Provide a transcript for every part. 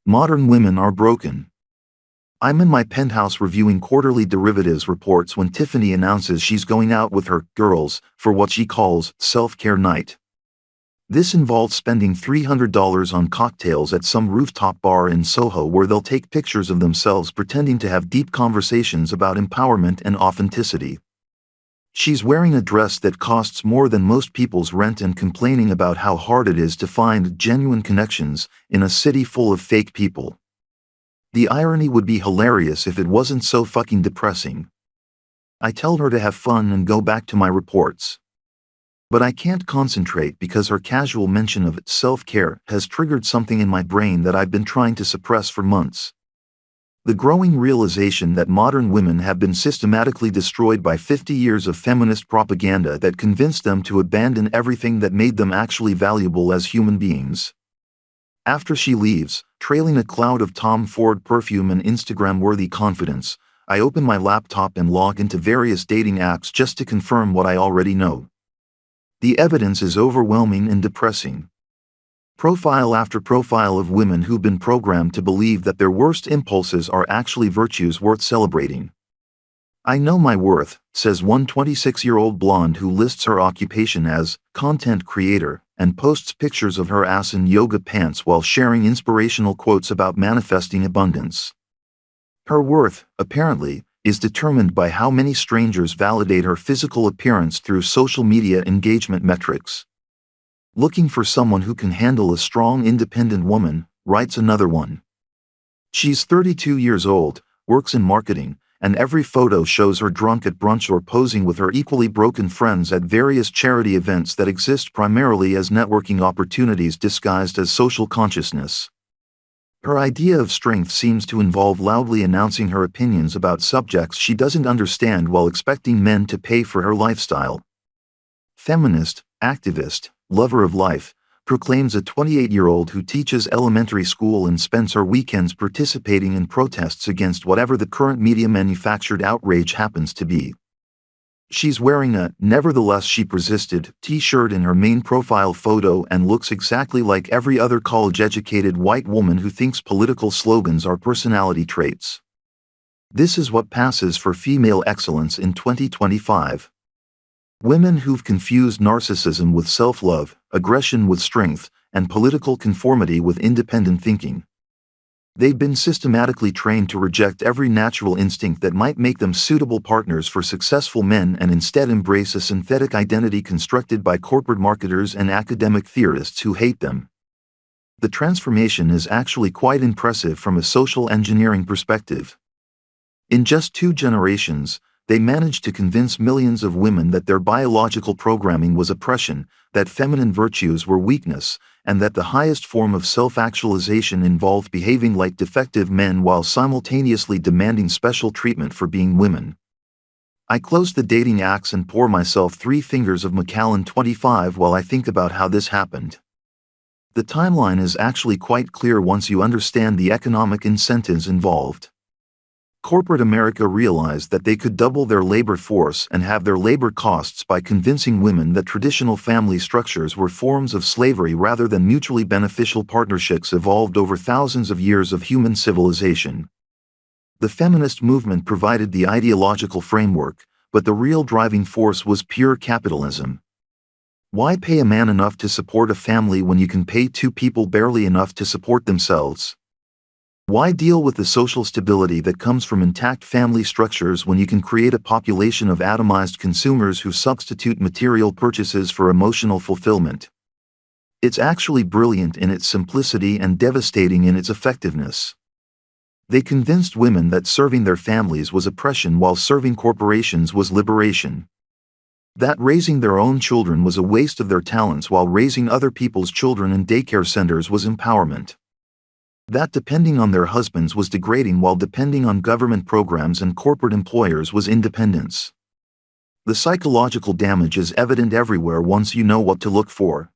Modern women are broken. I'm in my penthouse reviewing quarterly derivatives reports when Tiffany announces she's going out with her girls for what she calls self-care night. This involves spending $300 on cocktails at some rooftop bar in Soho where they'll take pictures of themselves pretending to have deep conversations about empowerment and authenticity. She's wearing a dress that costs more than most people's rent and complaining about how hard it is to find genuine connections in a city full of fake people. The irony would be hilarious if it wasn't so fucking depressing. I tell her to have fun and go back to my reports. But I can't concentrate because her casual mention of self-care has triggered something in my brain that I've been trying to suppress for months. The growing realization that modern women have been systematically destroyed by 50 years of feminist propaganda that convinced them to abandon everything that made them actually valuable as human beings. After she leaves, trailing a cloud of Tom Ford perfume and Instagram-worthy confidence, I open my laptop and log into various dating apps just to confirm what I already know. The evidence is overwhelming and depressing. Profile after profile of women who've been programmed to believe that their worst impulses are actually virtues worth celebrating. I know my worth, says one 26-year-old blonde who lists her occupation as content creator and posts pictures of her ass in yoga pants while sharing inspirational quotes about manifesting abundance. Her worth, apparently, is determined by how many strangers validate her physical appearance through social media engagement metrics. Looking for someone who can handle a strong, independent woman, writes another one. She's 32 years old, works in marketing, and every photo shows her drunk at brunch or posing with her equally broken friends at various charity events that exist primarily as networking opportunities disguised as social consciousness. Her idea of strength seems to involve loudly announcing her opinions about subjects she doesn't understand while expecting men to pay for her lifestyle. Feminist, activist, lover of life, proclaims a 28-year-old who teaches elementary school and spends her weekends participating in protests against whatever the current media-manufactured outrage happens to be. She's wearing a "Nevertheless She Persisted" t-shirt in her main profile photo and looks exactly like every other college-educated white woman who thinks political slogans are personality traits. This is what passes for female excellence in 2025. Women who've confused narcissism with self-love, aggression with strength, and political conformity with independent thinking. They've been systematically trained to reject every natural instinct that might make them suitable partners for successful men and instead embrace a synthetic identity constructed by corporate marketers and academic theorists who hate them. The transformation is actually quite impressive from a social engineering perspective. In just 2 generations, they managed to convince millions of women that their biological programming was oppression, that feminine virtues were weakness, and that the highest form of self-actualization involved behaving like defective men while simultaneously demanding special treatment for being women. I close the dating axe and pour myself 3 fingers of Macallan 25 while I think about how this happened. The timeline is actually quite clear once you understand the economic incentives involved. Corporate America realized that they could double their labor force and have their labor costs by convincing women that traditional family structures were forms of slavery rather than mutually beneficial partnerships evolved over thousands of years of human civilization. The feminist movement provided the ideological framework, but the real driving force was pure capitalism. Why pay a man enough to support a family when you can pay 2 people barely enough to support themselves? Why deal with the social stability that comes from intact family structures when you can create a population of atomized consumers who substitute material purchases for emotional fulfillment? It's actually brilliant in its simplicity and devastating in its effectiveness. They convinced women that serving their families was oppression while serving corporations was liberation. That raising their own children was a waste of their talents while raising other people's children in daycare centers was empowerment. That depending on their husbands was degrading while depending on government programs and corporate employers was independence. The psychological damage is evident everywhere once you know what to look for.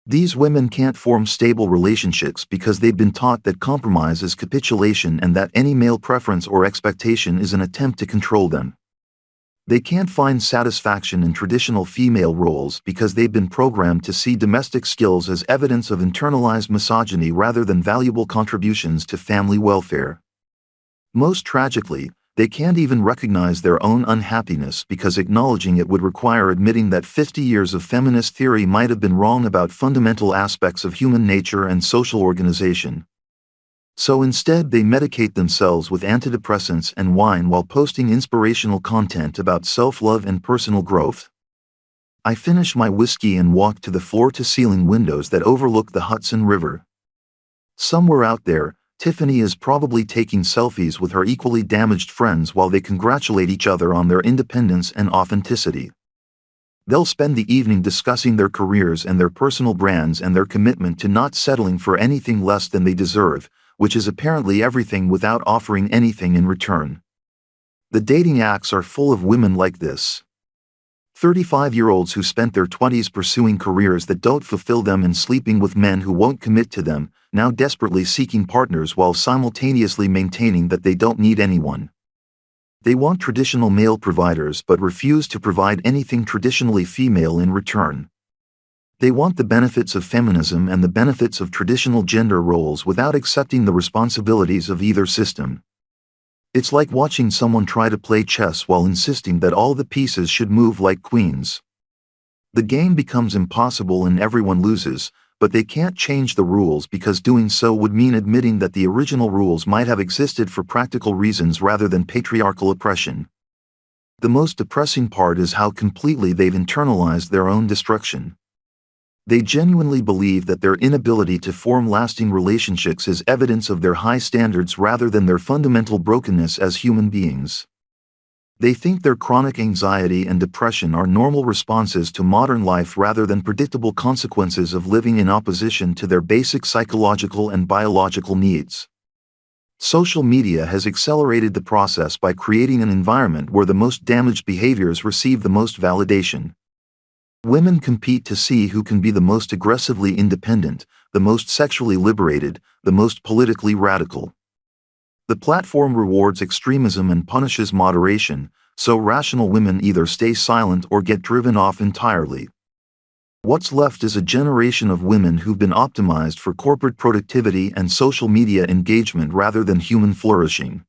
These women can't form stable relationships because they've been taught that compromise is capitulation and that any male preference or expectation is an attempt to control them. They can't find satisfaction in traditional female roles because they've been programmed to see domestic skills as evidence of internalized misogyny rather than valuable contributions to family welfare. Most tragically, they can't even recognize their own unhappiness because acknowledging it would require admitting that 50 years of feminist theory might have been wrong about fundamental aspects of human nature and social organization. So instead they medicate themselves with antidepressants and wine while posting inspirational content about self-love and personal growth. I finish my whiskey and walk to the floor-to-ceiling windows that overlook the Hudson River. Somewhere out there, Tiffany is probably taking selfies with her equally damaged friends while they congratulate each other on their independence and authenticity. They'll spend the evening discussing their careers and their personal brands and their commitment to not settling for anything less than they deserve, which is apparently everything without offering anything in return. The dating apps are full of women like this. 35-year-olds who spent their 20s pursuing careers that don't fulfill them and sleeping with men who won't commit to them, now desperately seeking partners while simultaneously maintaining that they don't need anyone. They want traditional male providers but refuse to provide anything traditionally female in return. They want the benefits of feminism and the benefits of traditional gender roles without accepting the responsibilities of either system. It's like watching someone try to play chess while insisting that all the pieces should move like queens. The game becomes impossible and everyone loses, but they can't change the rules because doing so would mean admitting that the original rules might have existed for practical reasons rather than patriarchal oppression. The most depressing part is how completely they've internalized their own destruction. They genuinely believe that their inability to form lasting relationships is evidence of their high standards rather than their fundamental brokenness as human beings. They think their chronic anxiety and depression are normal responses to modern life rather than predictable consequences of living in opposition to their basic psychological and biological needs. Social media has accelerated the process by creating an environment where the most damaged behaviors receive the most validation. Women compete to see who can be the most aggressively independent, the most sexually liberated, the most politically radical. The platform rewards extremism and punishes moderation, so rational women either stay silent or get driven off entirely. What's left is a generation of women who've been optimized for corporate productivity and social media engagement rather than human flourishing.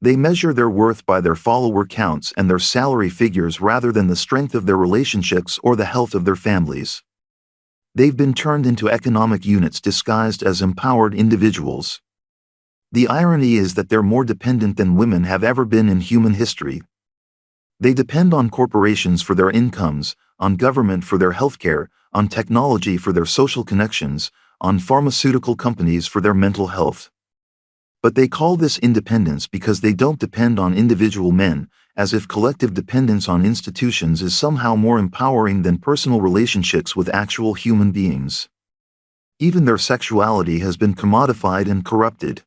They measure their worth by their follower counts and their salary figures rather than the strength of their relationships or the health of their families. They've been turned into economic units disguised as empowered individuals. The irony is that they're more dependent than women have ever been in human history. They depend on corporations for their incomes, on government for their healthcare, on technology for their social connections, on pharmaceutical companies for their mental health. But they call this independence because they don't depend on individual men, as if collective dependence on institutions is somehow more empowering than personal relationships with actual human beings. Even their sexuality has been commodified and corrupted.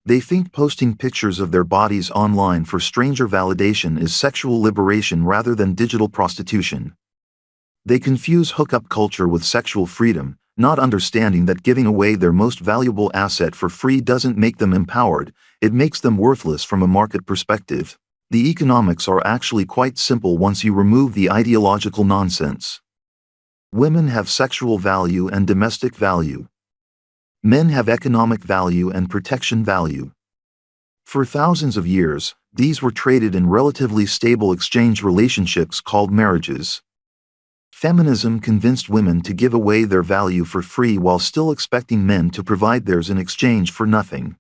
They think posting pictures of their bodies online for stranger validation is sexual liberation rather than digital prostitution. They confuse hookup culture with sexual freedom, not understanding that giving away their most valuable asset for free doesn't make them empowered, it makes them worthless from a market perspective. The economics are actually quite simple once you remove the ideological nonsense. Women have sexual value and domestic value. Men have economic value and protection value. For thousands of years, these were traded in relatively stable exchange relationships called marriages. Feminism convinced women to give away their value for free while still expecting men to provide theirs in exchange for nothing.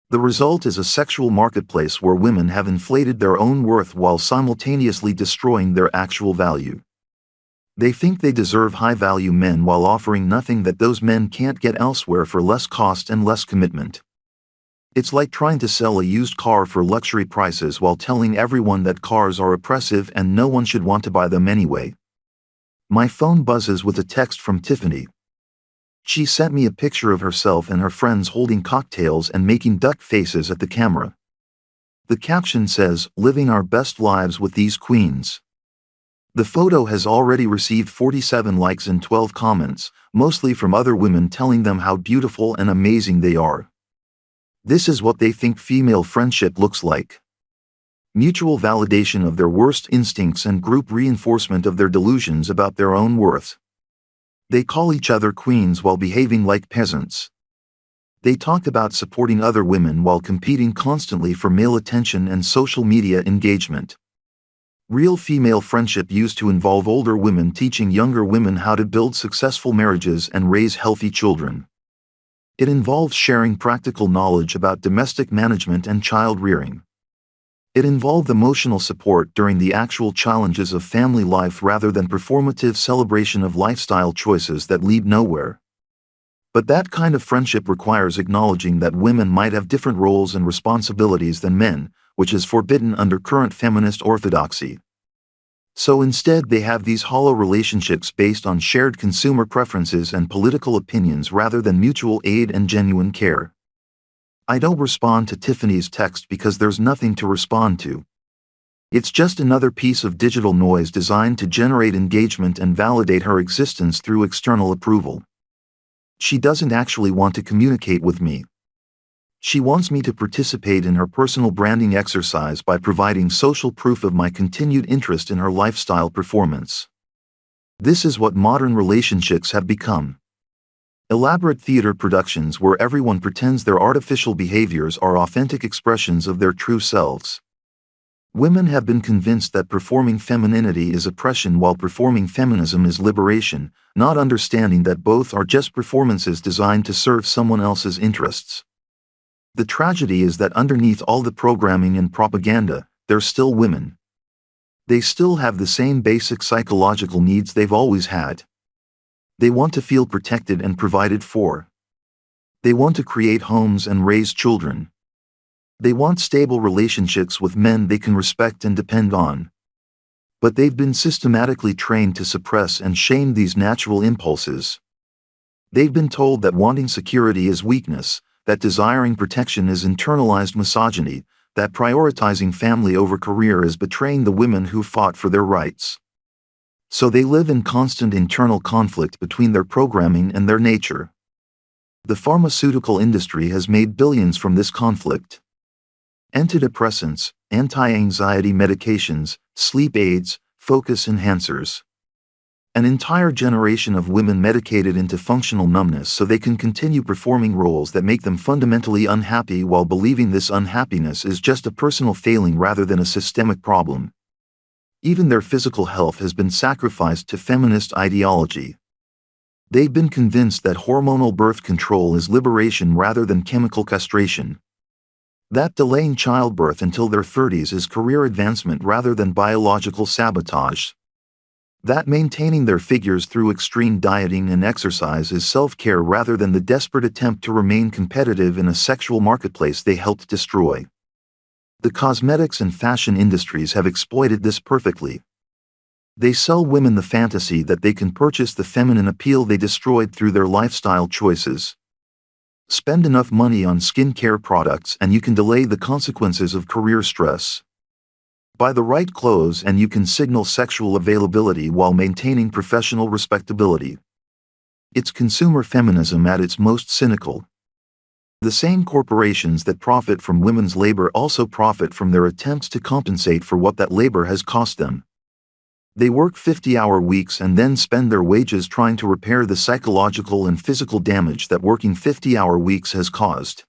The result is a sexual marketplace where women have inflated their own worth while simultaneously destroying their actual value. They think they deserve high-value men while offering nothing that those men can't get elsewhere for less cost and less commitment. It's like trying to sell a used car for luxury prices while telling everyone that cars are oppressive and no one should want to buy them anyway. My phone buzzes with a text from Tiffany. She sent me a picture of herself and her friends holding cocktails and making duck faces at the camera. The caption says, "Living our best lives with these queens." The photo has already received 47 likes and 12 comments, mostly from other women telling them how beautiful and amazing they are. This is what they think female friendship looks like. mutual validation of their worst instincts and group reinforcement of their delusions about their own worth. They call each other queens while behaving like peasants. They talk about supporting other women while competing constantly for male attention and social media engagement. Real female friendship used to involve older women teaching younger women how to build successful marriages and raise healthy children. It involves sharing practical knowledge about domestic management and child rearing. It involved emotional support during the actual challenges of family life rather than performative celebration of lifestyle choices that lead nowhere. But that kind of friendship requires acknowledging that women might have different roles and responsibilities than men, which is forbidden under current feminist orthodoxy. So instead they have these hollow relationships based on shared consumer preferences and political opinions rather than mutual aid and genuine care. I don't respond to Tiffany's text because there's nothing to respond to. It's just another piece of digital noise designed to generate engagement and validate her existence through external approval. She doesn't actually want to communicate with me. She wants me to participate in her personal branding exercise by providing social proof of my continued interest in her lifestyle performance. This is what modern relationships have become. Elaborate theater productions where everyone pretends their artificial behaviors are authentic expressions of their true selves. Women have been convinced that performing femininity is oppression while performing feminism is liberation, not understanding that both are just performances designed to serve someone else's interests. The tragedy is that underneath all the programming and propaganda, they're still women. They still have the same basic psychological needs they've always had. They want to feel protected and provided for. They want to create homes and raise children. They want stable relationships with men they can respect and depend on. But they've been systematically trained to suppress and shame these natural impulses. They've been told that wanting security is weakness, that desiring protection is internalized misogyny, that prioritizing family over career is betraying the women who fought for their rights. So they live in constant internal conflict between their programming and their nature. The pharmaceutical industry has made billions from this conflict. Antidepressants, anti-anxiety medications, sleep aids, focus enhancers. An entire generation of women medicated into functional numbness so they can continue performing roles that make them fundamentally unhappy while believing this unhappiness is just a personal failing rather than a systemic problem. Even their physical health has been sacrificed to feminist ideology. They've been convinced that hormonal birth control is liberation rather than chemical castration. That delaying childbirth until their 30s is career advancement rather than biological sabotage. That maintaining their figures through extreme dieting and exercise is self-care rather than the desperate attempt to remain competitive in a sexual marketplace they helped destroy. The cosmetics and fashion industries have exploited this perfectly. They sell women the fantasy that they can purchase the feminine appeal they destroyed through their lifestyle choices. Spend enough money on skincare products and you can delay the consequences of career stress. Buy the right clothes and you can signal sexual availability while maintaining professional respectability. It's consumer feminism at its most cynical. The same corporations that profit from women's labor also profit from their attempts to compensate for what that labor has cost them. They work 50-hour weeks and then spend their wages trying to repair the psychological and physical damage that working 50-hour weeks has caused.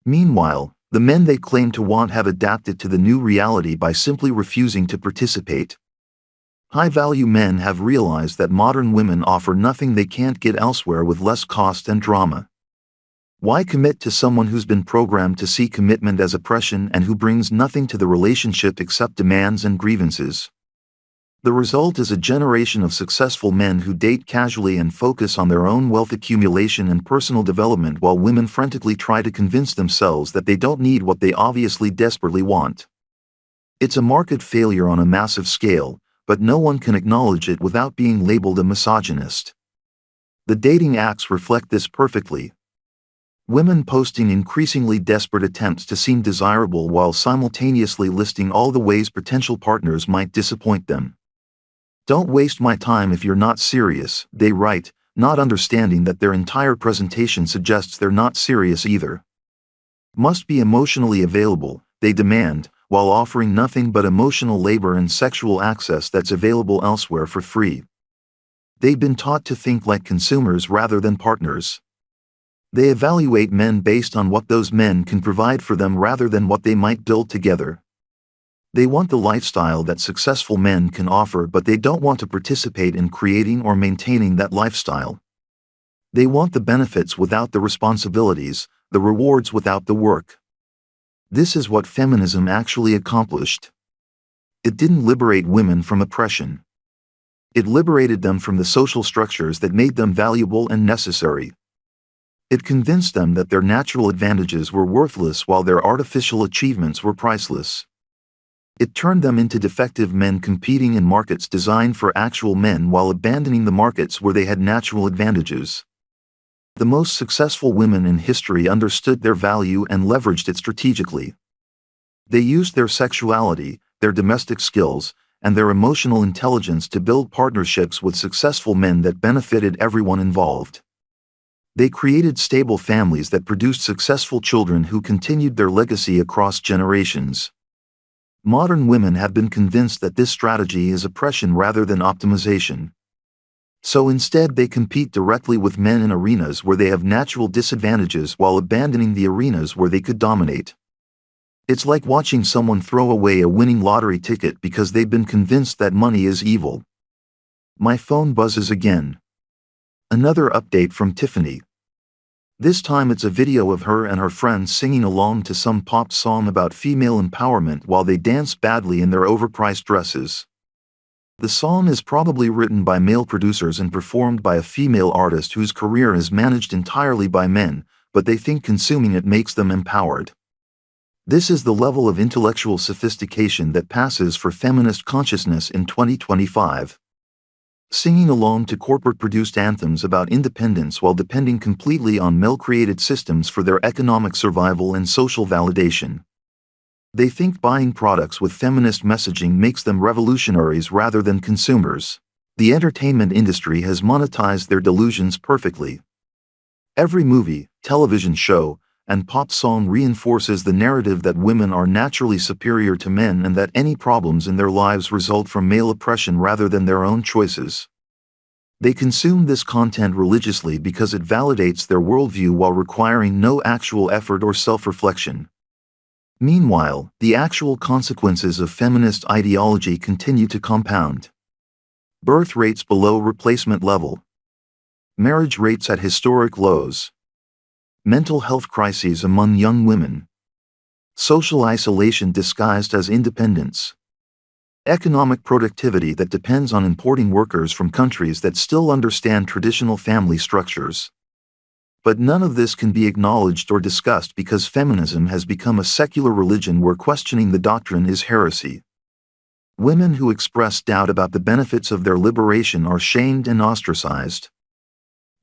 Meanwhile, the men they claim to want have adapted to the new reality by simply refusing to participate. High-value men have realized that modern women offer nothing they can't get elsewhere with less cost and drama. Why commit to someone who's been programmed to see commitment as oppression and who brings nothing to the relationship except demands and grievances? The result is a generation of successful men who date casually and focus on their own wealth accumulation and personal development while women frantically try to convince themselves that they don't need what they obviously desperately want. It's a market failure on a massive scale, but no one can acknowledge it without being labeled a misogynist. The dating apps reflect this perfectly. Women posting increasingly desperate attempts to seem desirable while simultaneously listing all the ways potential partners might disappoint them. Don't waste my time if you're not serious, they write, not understanding that their entire presentation suggests they're not serious either. Must be emotionally available, they demand, while offering nothing but emotional labor and sexual access that's available elsewhere for free. They've been taught to think like consumers rather than partners. They evaluate men based on what those men can provide for them rather than what they might build together. They want the lifestyle that successful men can offer, but they don't want to participate in creating or maintaining that lifestyle. They want the benefits without the responsibilities, the rewards without the work. This is what feminism actually accomplished. It didn't liberate women from oppression. It liberated them from the social structures that made them valuable and necessary. It convinced them that their natural advantages were worthless while their artificial achievements were priceless. It turned them into defective men competing in markets designed for actual men while abandoning the markets where they had natural advantages. The most successful women in history understood their value and leveraged it strategically. They used their sexuality, their domestic skills, and their emotional intelligence to build partnerships with successful men that benefited everyone involved. They created stable families that produced successful children who continued their legacy across generations. Modern women have been convinced that this strategy is oppression rather than optimization. So instead they compete directly with men in arenas where they have natural disadvantages while abandoning the arenas where they could dominate. It's like watching someone throw away a winning lottery ticket because they've been convinced that money is evil. My phone buzzes again. Another update from Tiffany. This time it's a video of her and her friends singing along to some pop song about female empowerment while they dance badly in their overpriced dresses. The song is probably written by male producers and performed by a female artist whose career is managed entirely by men, but they think consuming it makes them empowered. This is the level of intellectual sophistication that passes for feminist consciousness in 2025. Singing along to corporate-produced anthems about independence while depending completely on male-created systems for their economic survival and social validation. They think buying products with feminist messaging makes them revolutionaries rather than consumers. The entertainment industry has monetized their delusions perfectly. Every movie, television show, and pop song reinforces the narrative that women are naturally superior to men and that any problems in their lives result from male oppression rather than their own choices. They consume this content religiously because it validates their worldview while requiring no actual effort or self-reflection. Meanwhile, the actual consequences of feminist ideology continue to compound. Birth rates below replacement level. Marriage rates at historic lows. Mental health crises among young women. Social isolation disguised as independence. Economic productivity that depends on importing workers from countries that still understand traditional family structures. But none of this can be acknowledged or discussed because feminism has become a secular religion where questioning the doctrine is heresy. Women who express doubt about the benefits of their liberation are shamed and ostracized.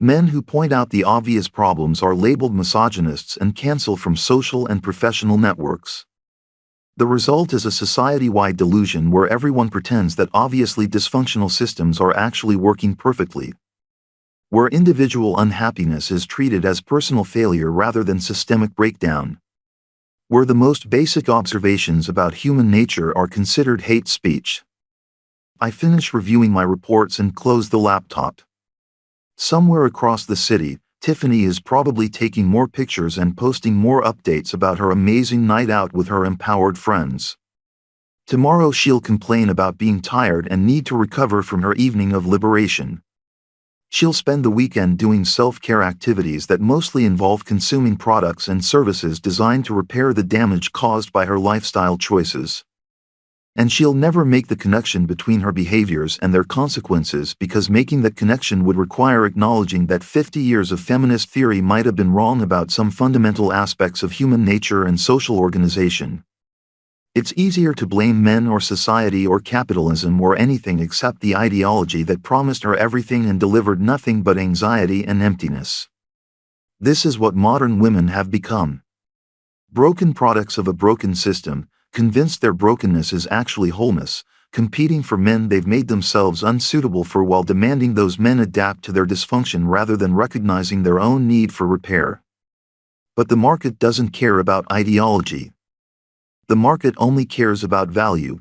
Men who point out the obvious problems are labeled misogynists and canceled from social and professional networks. The result is a society-wide delusion where everyone pretends that obviously dysfunctional systems are actually working perfectly. Where individual unhappiness is treated as personal failure rather than systemic breakdown. Where the most basic observations about human nature are considered hate speech. I finish reviewing my reports and close the laptop. Somewhere across the city, Tiffany is probably taking more pictures and posting more updates about her amazing night out with her empowered friends. Tomorrow she'll complain about being tired and need to recover from her evening of liberation. She'll spend the weekend doing self-care activities that mostly involve consuming products and services designed to repair the damage caused by her lifestyle choices. And she'll never make the connection between her behaviors and their consequences because making that connection would require acknowledging that 50 years of feminist theory might have been wrong about some fundamental aspects of human nature and social organization. It's easier to blame men or society or capitalism or anything except the ideology that promised her everything and delivered nothing but anxiety and emptiness. This is what modern women have become. Broken products of a broken system, convinced their brokenness is actually wholeness, competing for men they've made themselves unsuitable for while demanding those men adapt to their dysfunction rather than recognizing their own need for repair. But the market doesn't care about ideology. The market only cares about value.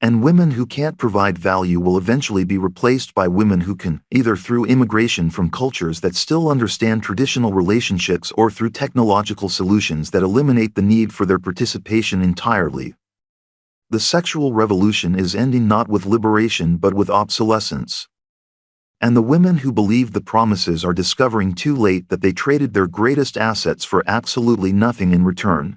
And women who can't provide value will eventually be replaced by women who can, either through immigration from cultures that still understand traditional relationships or through technological solutions that eliminate the need for their participation entirely. The sexual revolution is ending not with liberation but with obsolescence. And the women who believe the promises are discovering too late that they traded their greatest assets for absolutely nothing in return.